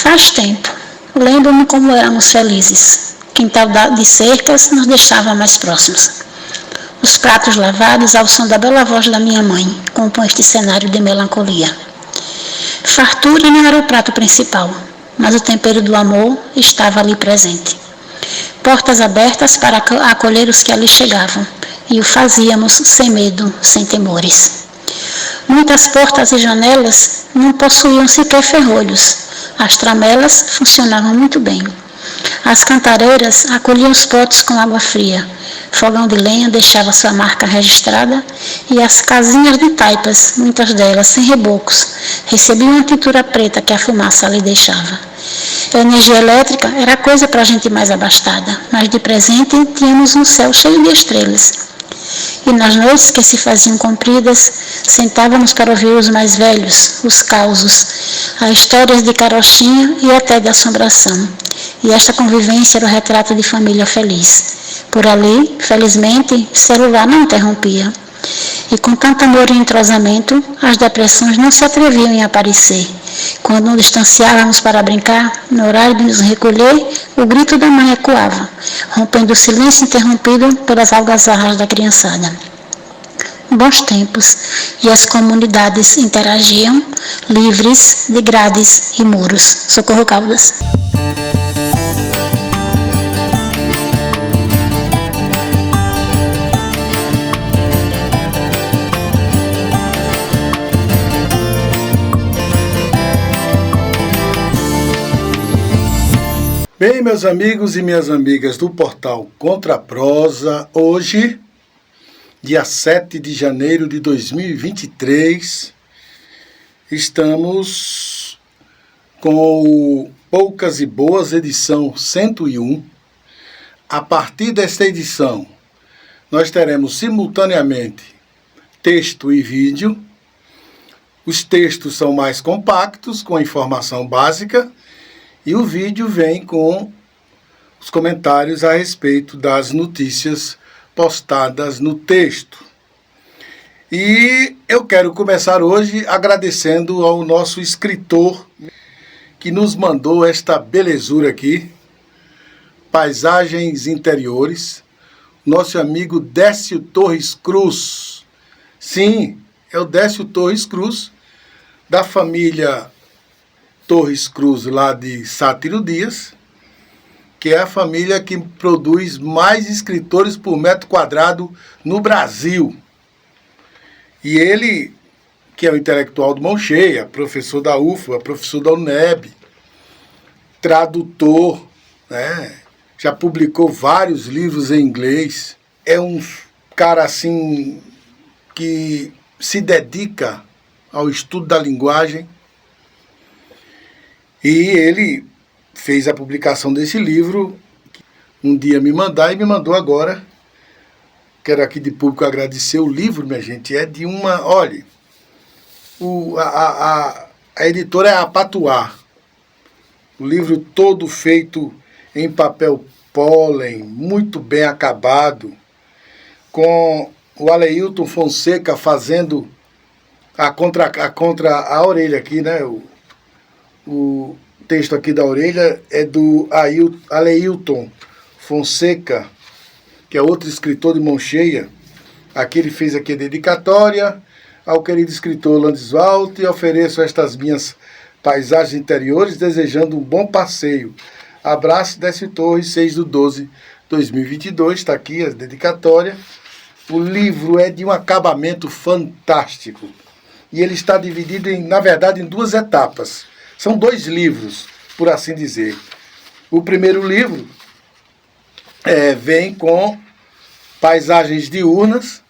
Faz tempo. Lembro-me como éramos felizes. Quintal de cercas nos deixava mais próximos. Os pratos lavados ao som da bela voz da minha mãe compõem este cenário de melancolia. Fartura não era o prato principal, mas o tempero do amor estava ali presente. Portas abertas para acolher os que ali chegavam, e o fazíamos sem medo, sem temores. Muitas portas e janelas não possuíam sequer ferrolhos. As tramelas funcionavam muito bem. As cantareiras acolhiam os potes com água fria. Fogão de lenha deixava sua marca registrada e as casinhas de taipas, muitas delas sem rebocos, recebiam a tintura preta que a fumaça lhe deixava. A energia elétrica era coisa para a gente mais abastada, mas de presente tínhamos um céu cheio de estrelas. E nas noites que se faziam compridas, sentávamos para ouvir os mais velhos, os causos, as histórias de carochinha e até de assombração. E esta convivência era o retrato de família feliz. Por ali, felizmente, celular não interrompia. E com tanto amor e entrosamento, as depressões não se atreviam em aparecer. Quando nos distanciávamos para brincar, no horário de nos recolher, o grito da mãe ecoava, rompendo o silêncio interrompido pelas algazarras da criançada. Bons tempos, e as comunidades interagiam, livres de grades e muros. Socorro Caldas. Bem, meus amigos e minhas amigas do portal Contra a Prosa, hoje, dia 7 de janeiro de 2023, estamos com o Poucas e Boas, edição 101. A partir desta edição, nós teremos simultaneamente texto e vídeo. Os textos são mais compactos, com informação básica, e o vídeo vem com os comentários a respeito das notícias postadas no texto. E eu quero começar hoje agradecendo ao nosso escritor que nos mandou esta belezura aqui, Paisagens Interiores, nosso amigo Décio Torres Cruz. Sim, é o Décio Torres Cruz, da família Torres Cruz, lá de Sátiro Dias, que é a família que produz mais escritores por metro quadrado no Brasil. E ele, que é o intelectual de mão cheia, professor da UFBA, professor da UNEB, tradutor, né? Já publicou vários livros em inglês. É um cara assim que se dedica ao estudo da linguagem. E ele fez a publicação desse livro, um dia me mandar e me mandou agora. Quero aqui de público agradecer. O livro, minha gente, é de uma... Olha, a editora é a Patuá. O livro todo feito em papel pólen, muito bem acabado, com o Aleilton Fonseca fazendo a orelha aqui, né? O texto aqui da orelha é do Aleilton Fonseca, que é outro escritor de mão cheia. Aqui ele fez aqui a dedicatória ao querido escritor Landiswald, e ofereço estas minhas paisagens interiores, desejando um bom passeio. Abraço, Décio Torres, 6/12/2022, está aqui a dedicatória. O livro é de um acabamento fantástico, e ele está dividido, na verdade, em duas etapas. São 2 livros, por assim dizer. O primeiro livro vem com paisagens diurnas.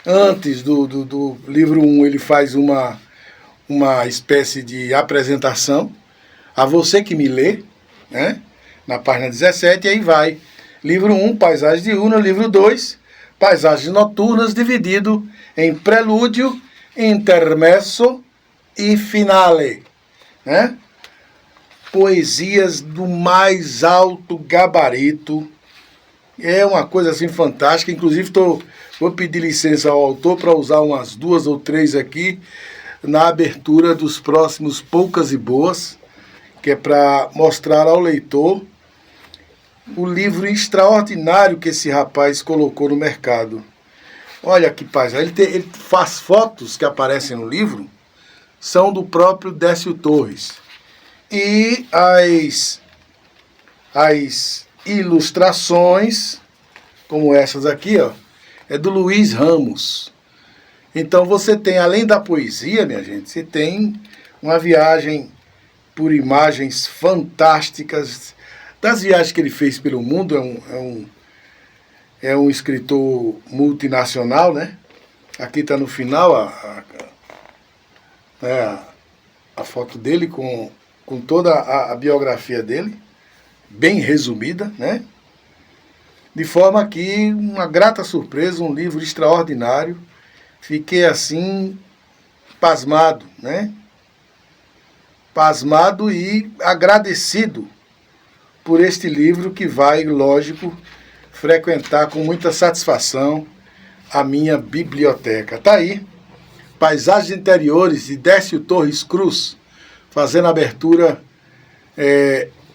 Antes do livro 1, ele faz uma espécie de apresentação a você que me lê, né? Na página 17, e aí vai. Livro 1, paisagens diurnas. Livro 2, paisagens noturnas, dividido em prelúdio, intermesso e finale. Né? Poesias do mais alto gabarito. É uma coisa assim fantástica. Inclusive vou pedir licença ao autor para usar umas 2 ou 3 aqui na abertura dos próximos Poucas e Boas, que é para mostrar ao leitor o livro extraordinário que esse rapaz colocou no mercado. Olha que paz, ele faz fotos que aparecem no livro, são do próprio Décio Torres. E as ilustrações, como essas aqui, ó, é do Luiz Ramos. Então você tem, além da poesia, minha gente, você tem uma viagem por imagens fantásticas. Das viagens que ele fez pelo mundo, é um escritor multinacional, né? Aqui está no final a foto dele com toda a biografia dele, bem resumida, né? De forma que, uma grata surpresa, um livro extraordinário. Fiquei assim, pasmado, né? Pasmado e agradecido por este livro que vai, lógico, frequentar com muita satisfação a minha biblioteca. Tá aí, Paisagens Interiores de Décio Torres Cruz, fazendo a abertura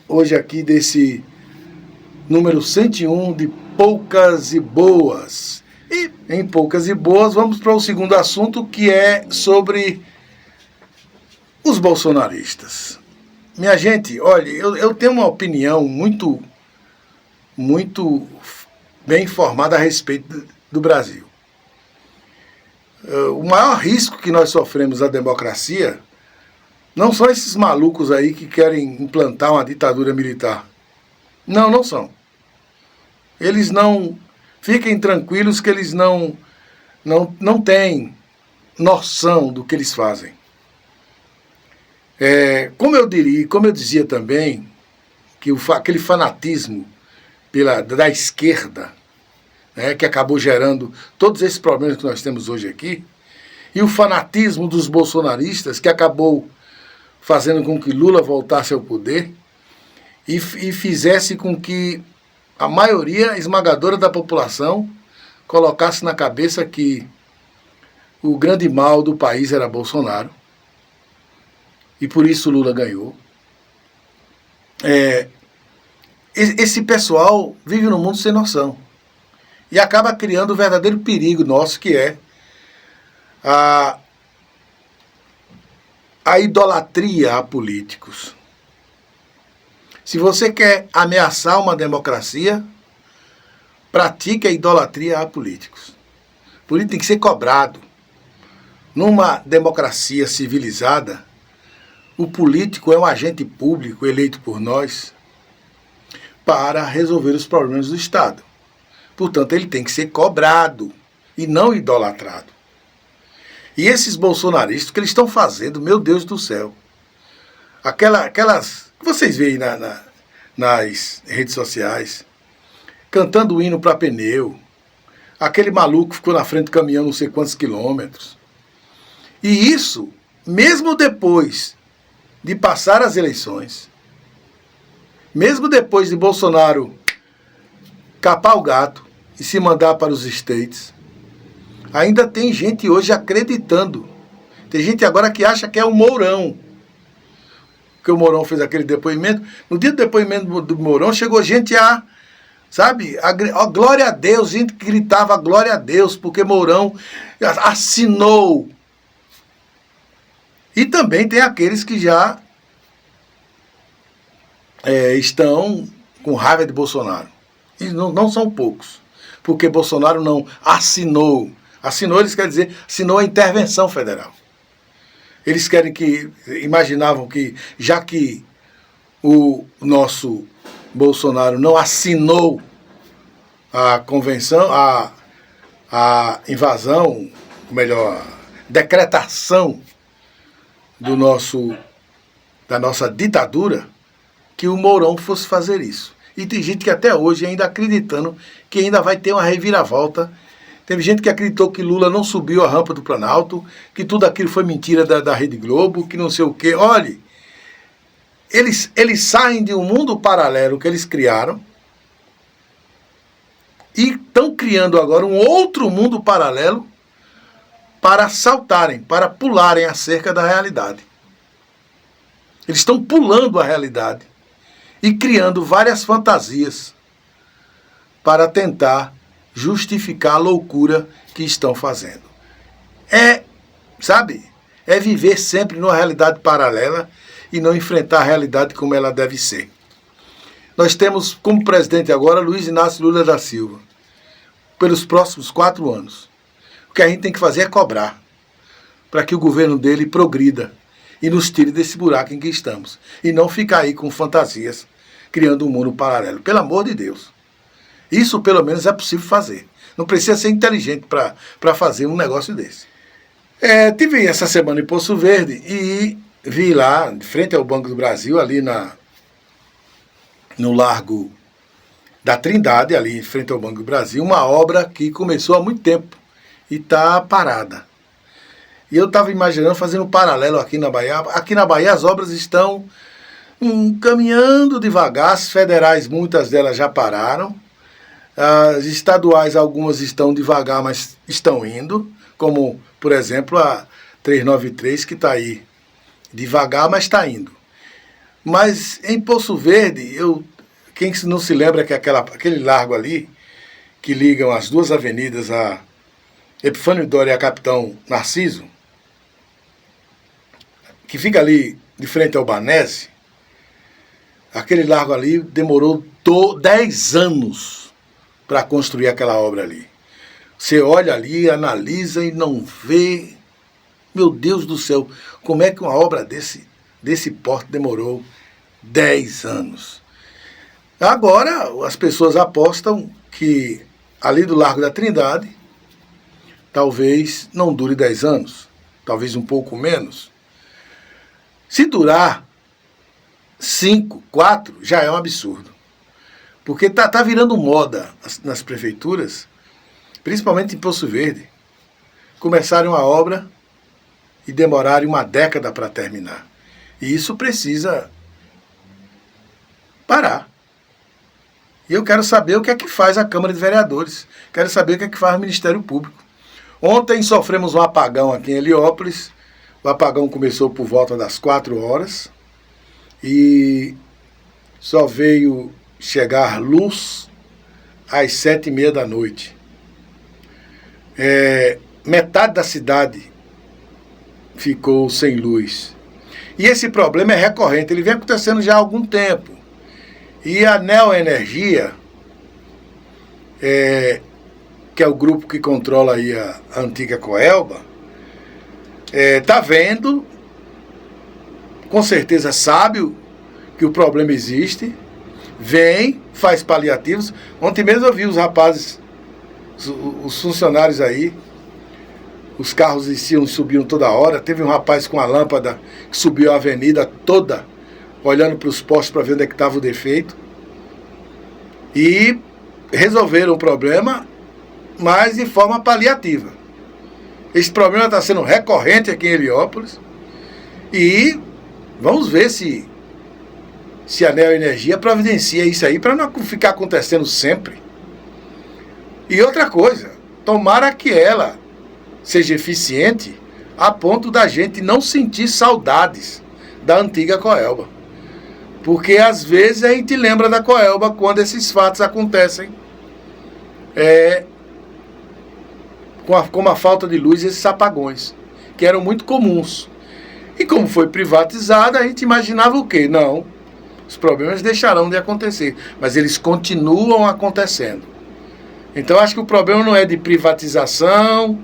hoje aqui desse número 101 de Poucas e Boas. E em Poucas e Boas vamos para o segundo assunto, que é sobre os bolsonaristas. Minha gente, olha, eu tenho uma opinião muito bem informada a respeito do Brasil. O maior risco que nós sofremos à democracia não são esses malucos aí que querem implantar uma ditadura militar. Não, não são. Eles não... Fiquem tranquilos que eles não têm noção do que eles fazem. Como eu dizia também, que aquele fanatismo da esquerda, né, que acabou gerando todos esses problemas que nós temos hoje aqui, e o fanatismo dos bolsonaristas, que acabou fazendo com que Lula voltasse ao poder e fizesse com que a maioria esmagadora da população colocasse na cabeça que o grande mal do país era Bolsonaro, e por isso Lula ganhou. Esse pessoal vive num mundo sem noção e acaba criando um verdadeiro perigo nosso, que é a idolatria a políticos. Se você quer ameaçar uma democracia, pratique a idolatria a políticos. Político tem que ser cobrado. Numa democracia civilizada, o político é um agente público eleito por nós para resolver os problemas do Estado. Portanto, ele tem que ser cobrado e não idolatrado. E esses bolsonaristas, o que eles estão fazendo, meu Deus do céu, aquelas que vocês veem nas redes sociais, cantando o hino para pneu, aquele maluco ficou na frente do caminhão não sei quantos quilômetros. E isso, mesmo depois de passar as eleições, mesmo depois de Bolsonaro capar o gato e se mandar para os States, ainda tem gente hoje acreditando. Tem gente agora que acha que é o Mourão, que o Mourão fez aquele depoimento. No dia do depoimento do Mourão, chegou gente glória a Deus, gente que gritava glória a Deus, porque Mourão assinou. E também tem aqueles que já estão com raiva de Bolsonaro. E não são poucos, porque Bolsonaro não assinou. Assinou, eles querem dizer, assinou a intervenção federal. Eles imaginavam que, já que o nosso Bolsonaro não assinou a convenção, a invasão, melhor, decretação da nossa ditadura, que o Mourão fosse fazer isso. E tem gente que até hoje ainda acreditando que ainda vai ter uma reviravolta. Teve gente que acreditou que Lula não subiu a rampa do Planalto, que tudo aquilo foi mentira da Rede Globo, que não sei o quê. Olha, eles saem de um mundo paralelo que eles criaram e estão criando agora um outro mundo paralelo para saltarem, para pularem a cerca da realidade. Eles estão pulando a realidade e criando várias fantasias para tentar justificar a loucura que estão fazendo. Sabe? É viver sempre numa realidade paralela e não enfrentar a realidade como ela deve ser. Nós temos como presidente agora Luiz Inácio Lula da Silva, pelos próximos 4 anos. O que a gente tem que fazer é cobrar, para que o governo dele progrida e nos tire desse buraco em que estamos. E não ficar aí com fantasias, criando um mundo paralelo. Pelo amor de Deus. Isso pelo menos é possível fazer. Não precisa ser inteligente para fazer um negócio desse. Tive essa semana em Poço Verde e vi lá, de frente ao Banco do Brasil, ali no Largo da Trindade, ali em frente ao Banco do Brasil, uma obra que começou há muito tempo e está parada. E eu estava imaginando, fazendo um paralelo aqui na Bahia. Aqui na Bahia as obras estão caminhando devagar, as federais, muitas delas já pararam. As estaduais, algumas estão devagar, mas estão indo, como, por exemplo, a 393, que está aí devagar, mas está indo. Mas em Poço Verde, quem não se lembra que aquele largo ali, que ligam as duas avenidas, a Epifânio Dória e a Capitão Narciso, que fica ali de frente ao Banese, aquele largo ali demorou 10 anos para construir aquela obra ali. Você olha ali, analisa e não vê. Meu Deus do céu, como é que uma obra desse porte demorou 10 anos? Agora as pessoas apostam que ali do Largo da Trindade talvez não dure 10 anos, talvez um pouco menos. Se durar 5, 4, já é um absurdo. Porque tá virando moda nas prefeituras, principalmente em Poço Verde, começarem uma obra e demorarem 1 década para terminar. E isso precisa parar. E eu quero saber o que é que faz a Câmara de Vereadores. Quero saber o que é que faz o Ministério Público. Ontem sofremos um apagão aqui em Heliópolis. O apagão começou por volta das 4 horas e só veio chegar luz às 7h30 da noite. Metade da cidade ficou sem luz. E esse problema é recorrente, ele vem acontecendo já há algum tempo. E a Neoenergia, que é o grupo que controla aí a antiga Coelba, está vendo, com certeza sabe que o problema existe, vem, faz paliativos. Ontem mesmo eu vi os rapazes, os funcionários aí, os carros desciam, subiam toda hora. Teve um rapaz com a lâmpada que subiu a avenida toda, olhando para os postes para ver onde é que estava o defeito. E resolveram o problema, mas de forma paliativa. Esse problema está sendo recorrente aqui em Heliópolis. E vamos ver se a Neoenergia providencia isso aí para não ficar acontecendo sempre. E outra coisa, tomara que ela seja eficiente a ponto da gente não sentir saudades da antiga Coelba. Porque às vezes a gente lembra da Coelba quando esses fatos acontecem. Com a falta de luz e esses apagões, que eram muito comuns. E como foi privatizada, a gente imaginava o quê? Não, os problemas deixarão de acontecer, mas eles continuam acontecendo. Então acho que o problema não é de privatização,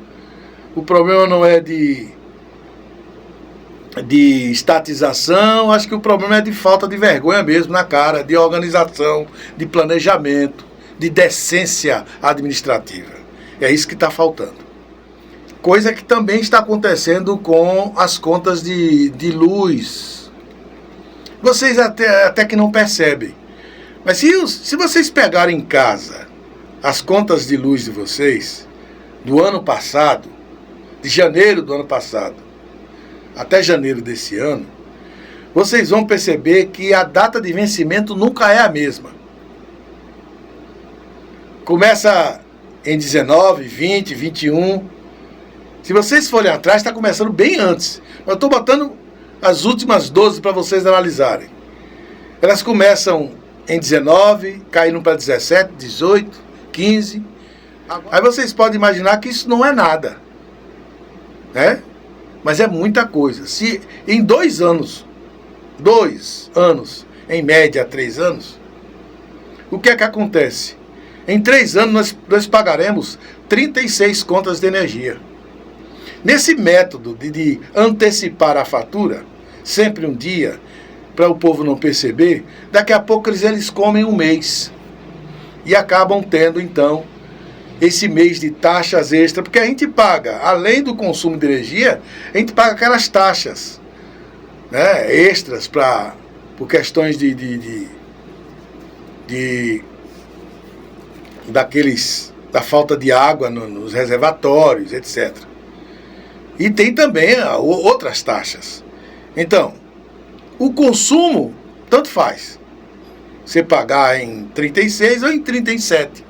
o problema não é de estatização, acho que o problema é de falta de vergonha mesmo na cara, de organização, de planejamento, de decência administrativa. É isso que está faltando. Coisa que também está acontecendo com as contas de luz. Vocês até que não percebem. Mas se vocês pegarem em casa as contas de luz de vocês, do ano passado, de janeiro do ano passado, até janeiro desse ano, vocês vão perceber que a data de vencimento nunca é a mesma. Começa em 19, 20, 21. Se vocês forem atrás, está começando bem antes. Eu estou botando as últimas 12 para vocês analisarem. Elas começam em 19, caíram para 17, 18, 15. Aí vocês podem imaginar que isso não é nada, né? Mas é muita coisa. Se em 2 anos, em média 3 anos, o que é que acontece? Em 3 anos nós pagaremos 36 contas de energia. Nesse método de antecipar a fatura, sempre um dia, para o povo não perceber, daqui a pouco eles comem um mês. E acabam tendo, então, esse mês de taxas extras, porque a gente paga, além do consumo de energia, a gente paga aquelas taxas, né, extras por questões da falta de água nos reservatórios, etc. E tem também outras taxas. Então, o consumo, tanto faz. Você pagar em 36 ou em 37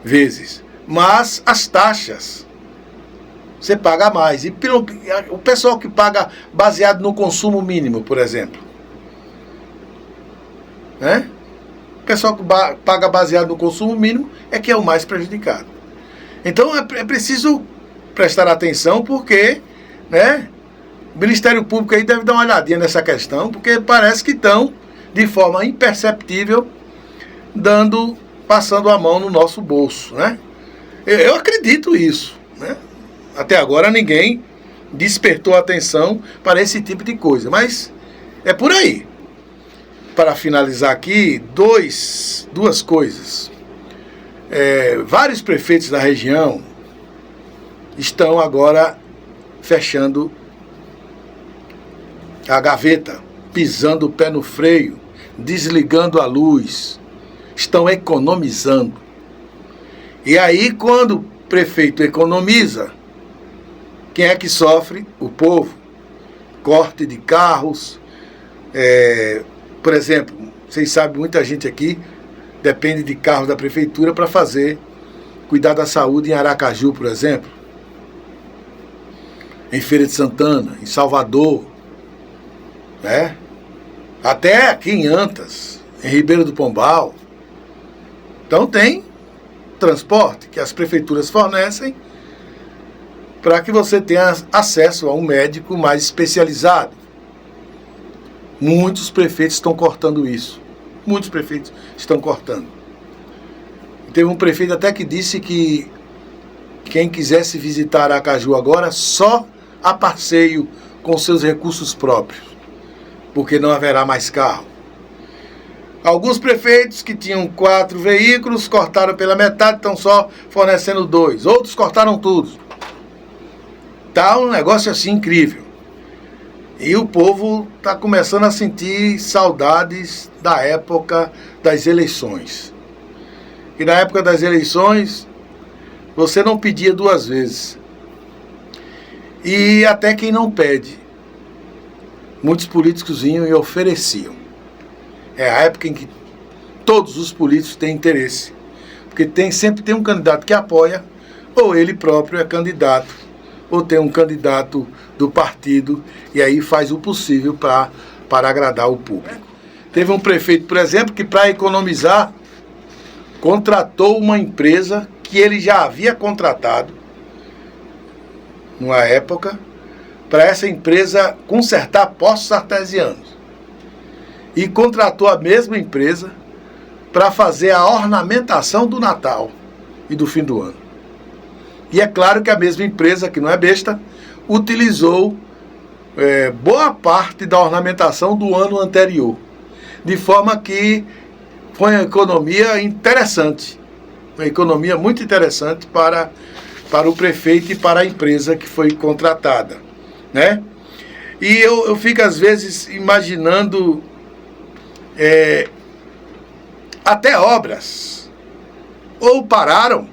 vezes. Mas as taxas, você paga mais. E o pessoal que paga baseado no consumo mínimo, por exemplo, né? O pessoal que paga baseado no consumo mínimo é que é o mais prejudicado. Então é preciso prestar atenção, porque, né, o Ministério Público aí deve dar uma olhadinha nessa questão, porque parece que estão, de forma imperceptível, passando a mão no nosso bolso, né? Eu acredito isso, né? Até agora ninguém despertou atenção para esse tipo de coisa, mas é por aí. Para finalizar aqui, duas coisas. Vários prefeitos da região estão agora fechando a gaveta, pisando o pé no freio, desligando a luz, estão economizando. E aí, quando o prefeito economiza, quem é que sofre? O povo. Corte de carros. Por exemplo, vocês sabem, muita gente aqui depende de carros da prefeitura para cuidar da saúde em Aracaju, por exemplo, em Feira de Santana, em Salvador, né? Até aqui em Antas, em Ribeiro do Pombal. Então tem transporte que as prefeituras fornecem para que você tenha acesso a um médico mais especializado. Muitos prefeitos estão cortando isso. Muitos prefeitos estão cortando. Teve um prefeito até que disse que quem quisesse visitar Aracaju agora, só a passeio com seus recursos próprios, porque não haverá mais carro. Alguns prefeitos que tinham 4 veículos cortaram pela metade, estão só fornecendo 2. Outros cortaram tudo. Tá um negócio assim incrível. E o povo está começando a sentir saudades da época das eleições. E na época das eleições, você não pedia 2 vezes. E até quem não pede, muitos políticos vinham e ofereciam. É a época em que todos os políticos têm interesse. Porque sempre tem um candidato que apoia, ou ele próprio é candidato, ou tem um candidato do partido, e aí faz o possível para agradar o público. Teve um prefeito, por exemplo, que para economizar, contratou uma empresa que ele já havia contratado, numa época, para essa empresa consertar poços artesianos. E contratou a mesma empresa para fazer a ornamentação do Natal e do fim do ano. E é claro que a mesma empresa, que não é besta, utilizou boa parte da ornamentação do ano anterior. De forma que foi uma economia interessante. Uma economia muito interessante para o prefeito e para a empresa que foi contratada, né? E eu fico às vezes imaginando até obras ou pararam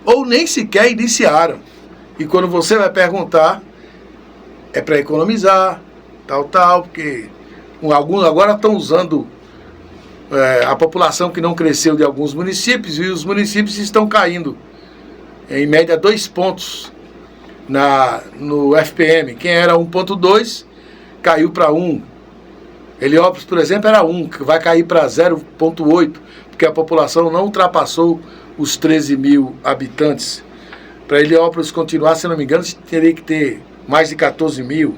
ou nem sequer iniciaram. E quando você vai perguntar, é para economizar, tal, porque alguns agora estão usando a população que não cresceu de alguns municípios, e os municípios estão caindo em média 2 pontos no FPM. Quem era 1,2 caiu para 1. Heliópolis, por exemplo, era 1, que vai cair para 0,8, porque a população não ultrapassou os 13 mil habitantes. Para Heliópolis continuar, se não me engano, teria que ter mais de 14 mil.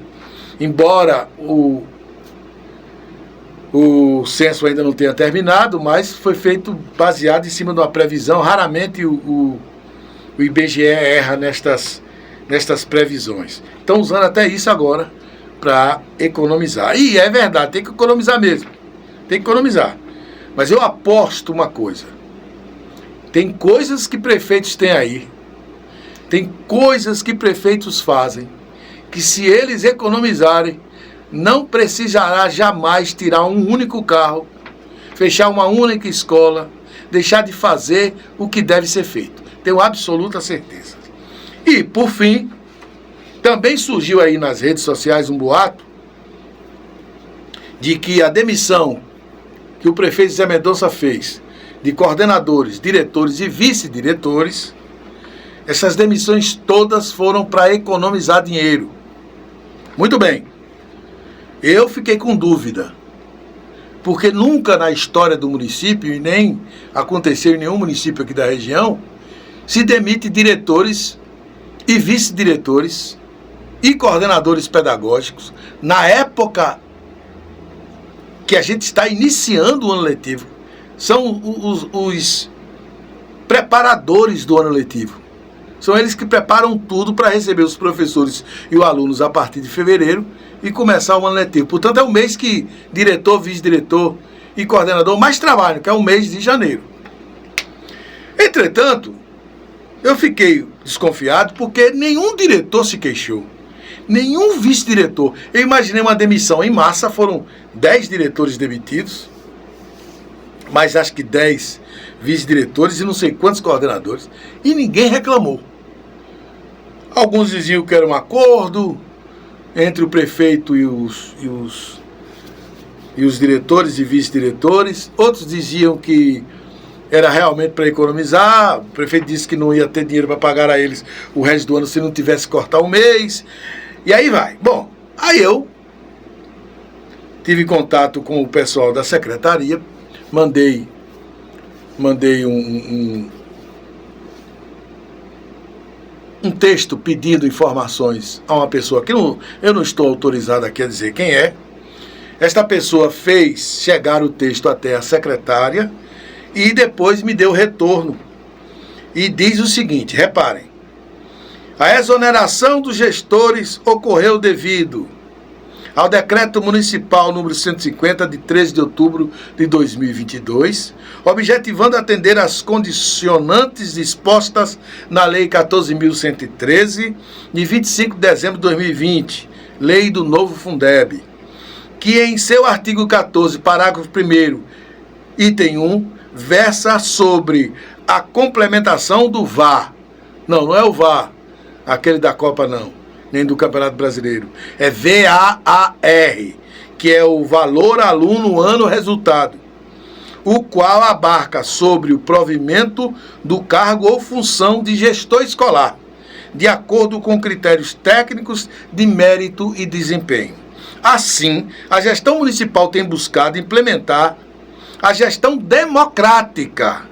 Embora o censo ainda não tenha terminado, mas foi feito baseado em cima de uma previsão. Raramente o IBGE erra nestas previsões. Estão usando até isso agora para economizar. E é verdade, tem que economizar mesmo. Tem que economizar. Mas eu aposto uma coisa. Tem coisas que prefeitos têm aí. Tem coisas que prefeitos fazem que, se eles economizarem, não precisará jamais tirar um único carro, fechar uma única escola, deixar de fazer o que deve ser feito. Tenho absoluta certeza. E, por fim, também surgiu aí nas redes sociais um boato de que a demissão que o prefeito Zé Mendonça fez de coordenadores, diretores e vice-diretores, essas demissões todas foram para economizar dinheiro. Muito bem. Eu fiquei com dúvida, porque nunca na história do município, e nem aconteceu em nenhum município aqui da região, se demite diretores e vice-diretores e coordenadores pedagógicos na época que a gente está iniciando o ano letivo. São os preparadores do ano letivo. São eles que preparam tudo para receber os professores e os alunos a partir de fevereiro e começar o ano letivo. Portanto, é o mês que diretor, vice-diretor e coordenador mais trabalham, que é o mês de janeiro. Entretanto, eu fiquei desconfiado porque nenhum diretor se queixou. Nenhum vice-diretor. Eu imaginei uma demissão em massa, foram 10 diretores demitidos, mas acho que 10 vice-diretores e não sei quantos coordenadores, e ninguém reclamou. Alguns diziam que era um acordo entre o prefeito e os diretores e vice-diretores. Outros diziam que era realmente para economizar. O prefeito disse que não ia ter dinheiro para pagar a eles o resto do ano se não tivesse que cortar um mês. E aí vai. Bom, aí eu tive contato com o pessoal da secretaria, mandei um texto pedindo informações a uma pessoa que eu não estou autorizado aqui a dizer quem é. Esta pessoa fez chegar o texto até a secretária e depois me deu retorno. E diz o seguinte, reparem: a exoneração dos gestores ocorreu devido ao Decreto Municipal número 150, de 13 de outubro de 2022, objetivando atender às condicionantes dispostas na Lei 14.113, de 25 de dezembro de 2020, Lei do Novo Fundeb, que em seu artigo 14, parágrafo 1º, item 1, versa sobre a complementação do VAR. Não é o VAR, aquele da Copa não, nem do Campeonato Brasileiro. É VAR, que é o valor aluno ano resultado, o qual abarca sobre o provimento do cargo ou função de gestor escolar, de acordo com critérios técnicos de mérito e desempenho. Assim, a gestão municipal tem buscado implementar a gestão democrática,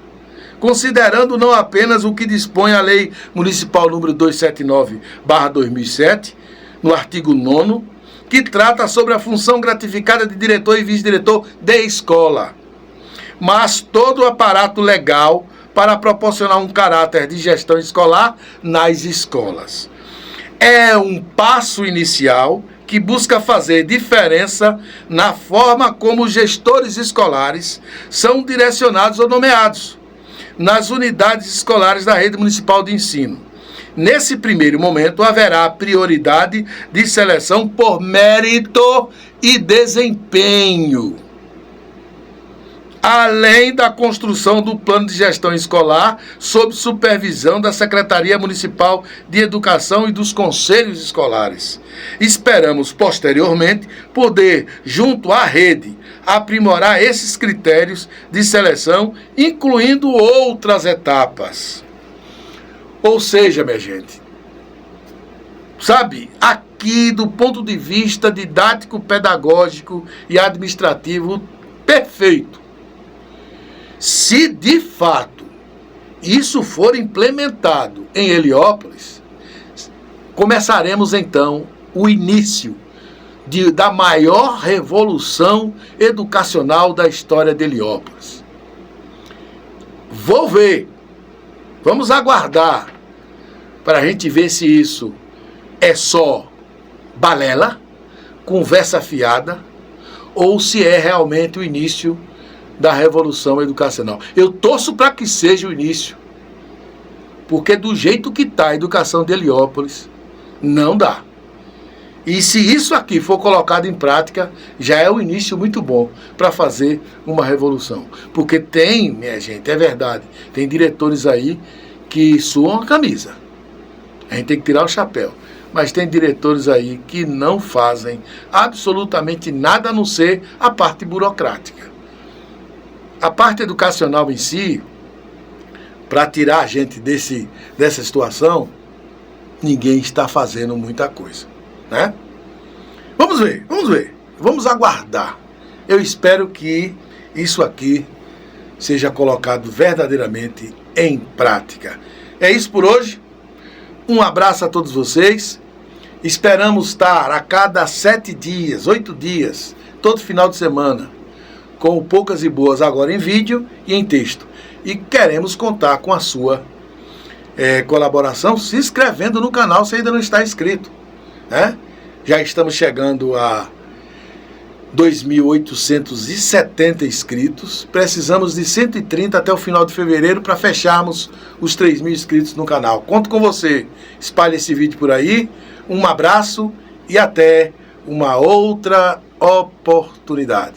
considerando não apenas o que dispõe a Lei Municipal número 279/2007, no artigo 9º, que trata sobre a função gratificada de diretor e vice-diretor de escola, mas todo o aparato legal para proporcionar um caráter de gestão escolar nas escolas. É um passo inicial que busca fazer diferença na forma como os gestores escolares são direcionados ou nomeados nas unidades escolares da rede municipal de ensino. Nesse primeiro momento, haverá prioridade de seleção por mérito e desempenho, além da construção do plano de gestão escolar sob supervisão da Secretaria Municipal de Educação e dos conselhos escolares. Esperamos, posteriormente, poder, junto à rede, aprimorar esses critérios de seleção, incluindo outras etapas. Ou seja, minha gente, sabe, aqui do ponto de vista didático, pedagógico e administrativo perfeito. Se de fato isso for implementado em Heliópolis, começaremos então o início da maior revolução educacional da história de Heliópolis. Vou ver, vamos aguardar para a gente ver se isso é só balela, conversa fiada, ou se é realmente o início da revolução educacional. Eu torço para que seja o início, porque do jeito que está a educação de Heliópolis, não dá. E se isso aqui for colocado em prática, já é um início muito bom para fazer uma revolução. Porque tem, minha gente, é verdade, tem diretores aí que suam a camisa. A gente tem que tirar o chapéu. Mas tem diretores aí que não fazem absolutamente nada a não ser a parte burocrática. A parte educacional em si, para tirar a gente dessa situação, ninguém está fazendo muita coisa, né? Vamos ver, vamos aguardar. Eu espero que isso aqui seja colocado verdadeiramente em prática. É isso por hoje. Um abraço a todos vocês. Esperamos estar a cada 7 dias, 8 dias, todo final de semana, com o Poucas e Boas agora em vídeo e em texto. E queremos contar com a sua colaboração se inscrevendo no canal se ainda não está inscrito, né? Já estamos chegando a 2.870 inscritos. Precisamos de 130 até o final de fevereiro para fecharmos os 3.000 inscritos no canal. Conto com você. Espalhe esse vídeo por aí. Um abraço e até uma outra oportunidade.